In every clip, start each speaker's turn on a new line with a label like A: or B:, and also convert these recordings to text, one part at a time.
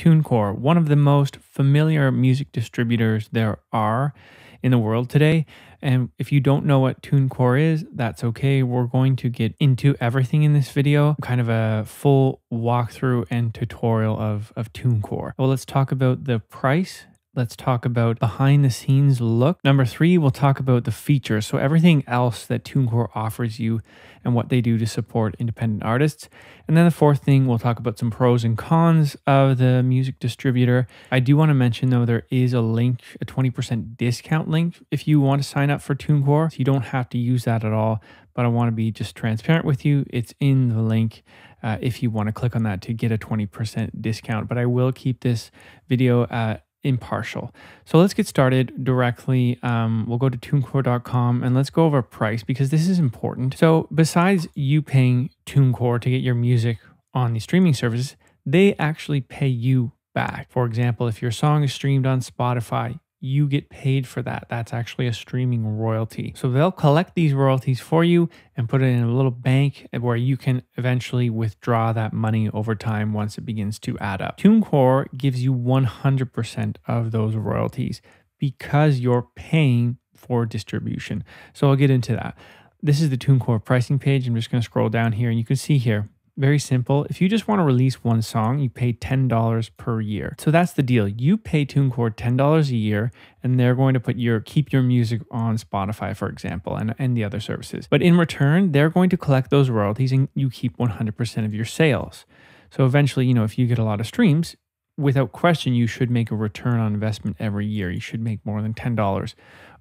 A: TuneCore, one of the most familiar music distributors there are in the world today. And if you don't know what TuneCore is, that's okay. We're going to get into everything in this video, kind of a full walkthrough and tutorial of TuneCore. Well, let's talk about the price. Let's talk about behind the scenes look. Number 3, we'll talk about the features. So everything else that TuneCore offers you and what they do to support independent artists. And then the 4th thing, we'll talk about some pros and cons of the music distributor. I do want to mention though, there is a link, a 20% discount link if you want to sign up for TuneCore. So you don't have to use that at all, but I want to be just transparent with you. It's in the link. If you want to click on that to get a 20% discount, but I will keep this video impartial. So let's get started directly. We'll go to tunecore.com and let's go over price because this is important. So besides you paying TuneCore to get your music on the streaming services, they actually pay you back. For example, if your song is streamed on Spotify, you get paid for that. That's actually a streaming royalty. So they'll collect these royalties for you and put it in a little bank where you can eventually withdraw that money over time once it begins to add up. TuneCore gives you 100% of those royalties because you're paying for distribution. So I'll get into that. This is the TuneCore pricing page. I'm just going to scroll down here and you can see here, very simple. If you just want to release one song, you pay $10 per year. So that's the deal. You pay TuneCore $10 a year, and they're going to keep your music on Spotify, for example, and the other services. But in return, they're going to collect those royalties, and you keep 100% of your sales. So eventually, if you get a lot of streams, without question, you should make a return on investment every year. You should make more than $10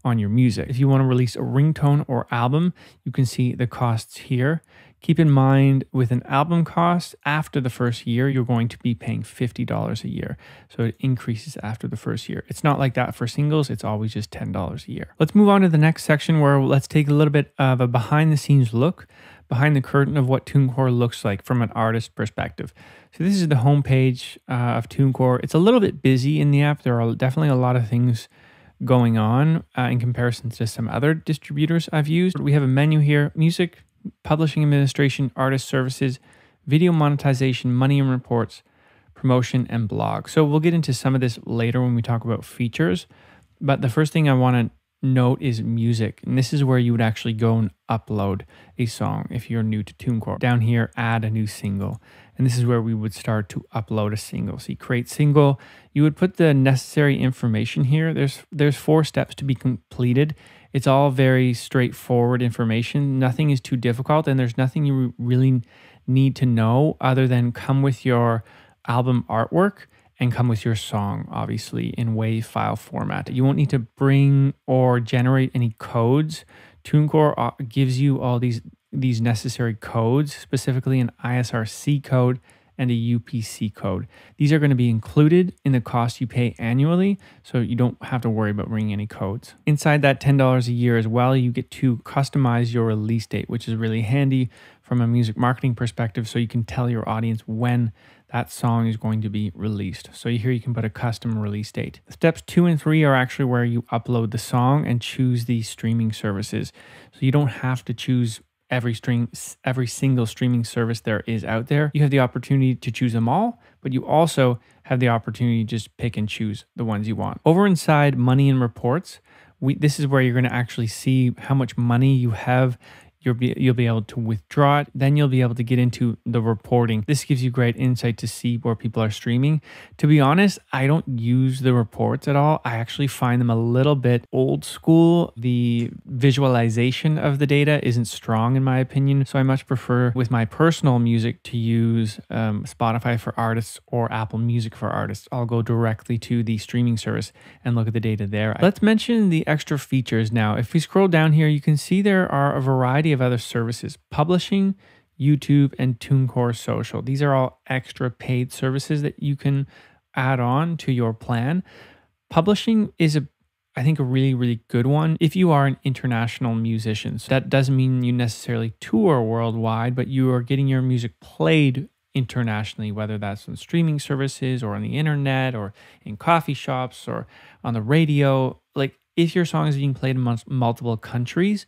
A: on your music. If you want to release a ringtone or album, you can see the costs here. Keep in mind, with an album cost, after the first year, you're going to be paying $50 a year. So it increases after the first year. It's not like that for singles. It's always just $10 a year. Let's move on to the next section where let's take a little bit of a behind the scenes look, behind the curtain of what TuneCore looks like from an artist perspective. So this is the homepage of TuneCore. It's a little bit busy in the app. There are definitely a lot of things going on in comparison to some other distributors I've used. We have a menu here: music, publishing administration, artist services, video monetization, money and reports, promotion, and blog. So we'll get into some of this later when we talk about features. But the first thing I want to note is music. And this is where you would actually go and upload a song if you're new to TuneCore. Down here, add a new single. And this is where we would start to upload a single. So you create single, you would put the necessary information here. There's 4 steps to be completed. It's all very straightforward information. Nothing is too difficult, and there's nothing you really need to know other than come with your album artwork and come with your song, obviously, in WAV file format. You won't need to bring or generate any codes. TuneCore gives you all these necessary codes, specifically an ISRC code and a UPC code. These are going to be included in the cost you pay annually, so you don't have to worry about bringing any codes. Inside that $10 a year as well, you get to customize your release date, which is really handy from a music marketing perspective, so you can tell your audience when that song is going to be released. So here you can put a custom release date. Steps 2 and 3 are actually where you upload the song and choose the streaming services. So you don't have to choose every single streaming service there is out there. You have the opportunity to choose them all, but you also have the opportunity to just pick and choose the ones you want. Over inside money and reports, this is where you're going to actually see how much money you have. You'll be able to withdraw it. Then you'll be able to get into the reporting. This gives you great insight to see where people are streaming. To be honest, I don't use the reports at all. I actually find them a little bit old school. The visualization of the data isn't strong in my opinion. So I much prefer with my personal music to use Spotify for artists or Apple Music for artists. I'll go directly to the streaming service and look at the data there. Let's mention the extra features now. If we scroll down here, you can see there are a variety of other services: publishing, YouTube, and TuneCore Social. These are all extra paid services that you can add on to your plan. Publishing is I think a really, really good one if you are an international musician. So that doesn't mean you necessarily tour worldwide, but you are getting your music played internationally, whether that's on streaming services or on the internet or in coffee shops or on the radio. Like if your song is being played in multiple countries,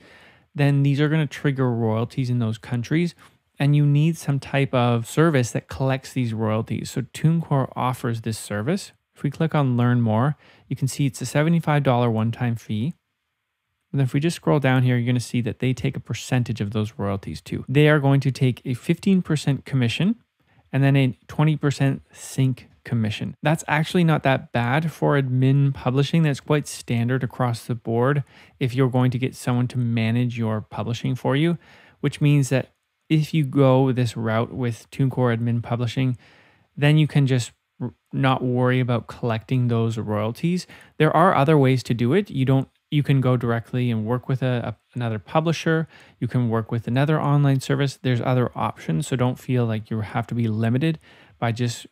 A: then these are going to trigger royalties in those countries. and you need some type of service that collects these royalties. So TuneCore offers this service. If we click on Learn More, you can see it's a $75 one-time fee. And then if we just scroll down here, you're going to see that they take a percentage of those royalties too. They are going to take a 15% commission and then a 20% sync commission. That's actually not that bad for admin publishing. That's quite standard across the board if you're going to get someone to manage your publishing for you, which means that if you go this route with TuneCore admin publishing, then you can just not worry about collecting those royalties. There are other ways to do it. You can go directly and work with another publisher. You can work with another online service. There's other options, so don't feel like you have to be limited by just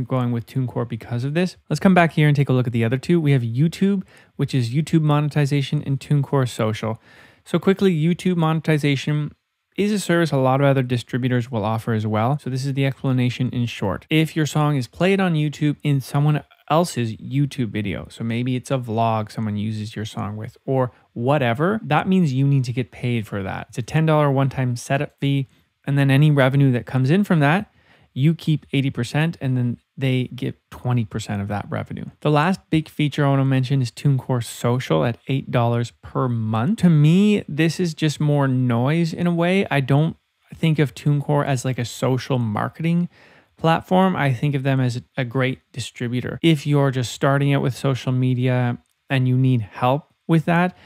A: going with TuneCore because of this. Let's come back here and take a look at the other two. We have YouTube, which is YouTube monetization, and TuneCore social. So quickly, YouTube monetization is a service a lot of other distributors will offer as well. So this is the explanation in short. If your song is played on YouTube in someone else's YouTube video, so maybe it's a vlog someone uses your song with or whatever, that means you need to get paid for that. It's a $10 one-time setup fee, and then any revenue that comes in from that, you keep 80% and then they get 20% of that revenue. The last big feature I want to mention is TuneCore Social at $8 per month. To me, this is just more noise in a way. I don't think of TuneCore as like a social marketing platform. I think of them as a great distributor. If you're just starting out with social media and you need help with that,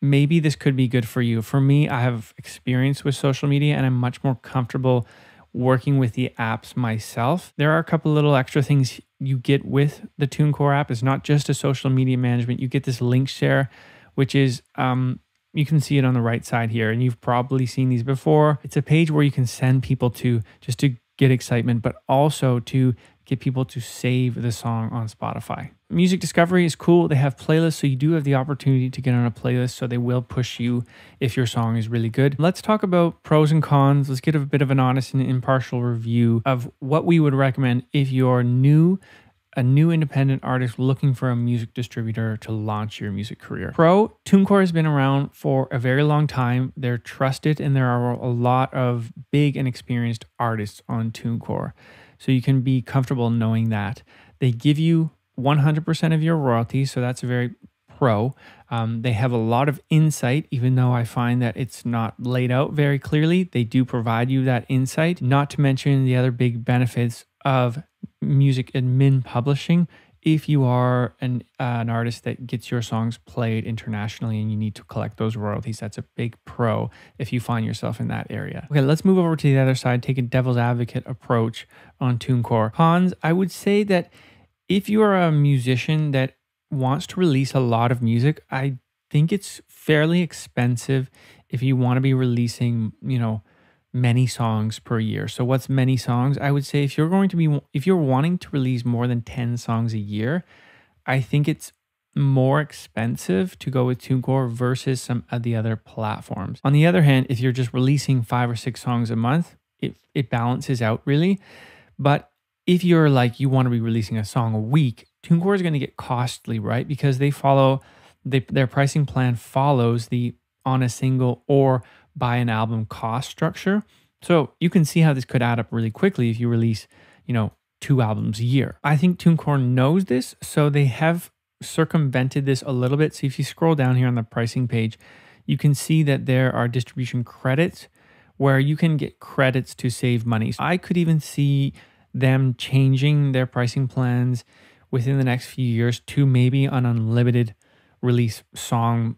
A: maybe this could be good for you. For me, I have experience with social media and I'm much more comfortable working with the apps myself. There are a couple little extra things you get with the TuneCore app. It's not just a social media management. You get this link share, which is, you can see it on the right side here, and you've probably seen these before. It's a page where you can send people to just to get excitement, but also to get people to save the song on Spotify. Music discovery is cool. They have playlists, so you do have the opportunity to get on a playlist, so they will push you if your song is really good. Let's talk about pros and cons. Let's get a bit of an honest and impartial review of what we would recommend if you're a new independent artist looking for a music distributor to launch your music career. Pro, TuneCore has been around for a very long time. They're trusted, and there are a lot of big and experienced artists on TuneCore. So you can be comfortable knowing that. They give you 100% of your royalties, so that's a very pro. They have a lot of insight, even though I find that it's not laid out very clearly. They do provide you that insight, not to mention the other big benefits of music admin publishing. If you are an artist that gets your songs played internationally and you need to collect those royalties, that's a big pro if you find yourself in that area. Okay, let's move over to the other side, take a devil's advocate approach on TuneCore. Cons, I would say that if you are a musician that wants to release a lot of music, I think it's fairly expensive if you want to be releasing, many songs per year. So what's many songs? I would say if you're wanting to release more than 10 songs a year, I think it's more expensive to go with TuneCore versus some of the other platforms. On the other hand, if you're just releasing 5 or 6 songs a month, it balances out really. But if you're like, you want to be releasing a song a week, TuneCore is going to get costly, right? Because their pricing plan follows the on a single or buy an album cost structure. So you can see how this could add up really quickly if you release, 2 albums a year. I think TuneCore knows this, so they have circumvented this a little bit. So if you scroll down here on the pricing page, you can see that there are distribution credits where you can get credits to save money. So I could even see them changing their pricing plans within the next few years to maybe an unlimited release song,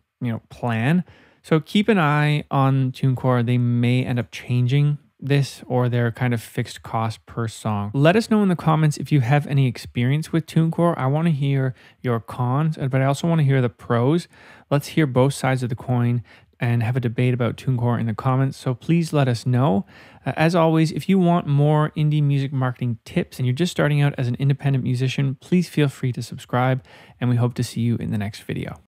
A: plan. So keep an eye on TuneCore. They may end up changing this or their kind of fixed cost per song. Let us know in the comments if you have any experience with TuneCore. I want to hear your cons, but I also want to hear the pros. Let's hear both sides of the coin and have a debate about TuneCore in the comments. So please let us know. As always, if you want more indie music marketing tips and you're just starting out as an independent musician, please feel free to subscribe, and we hope to see you in the next video.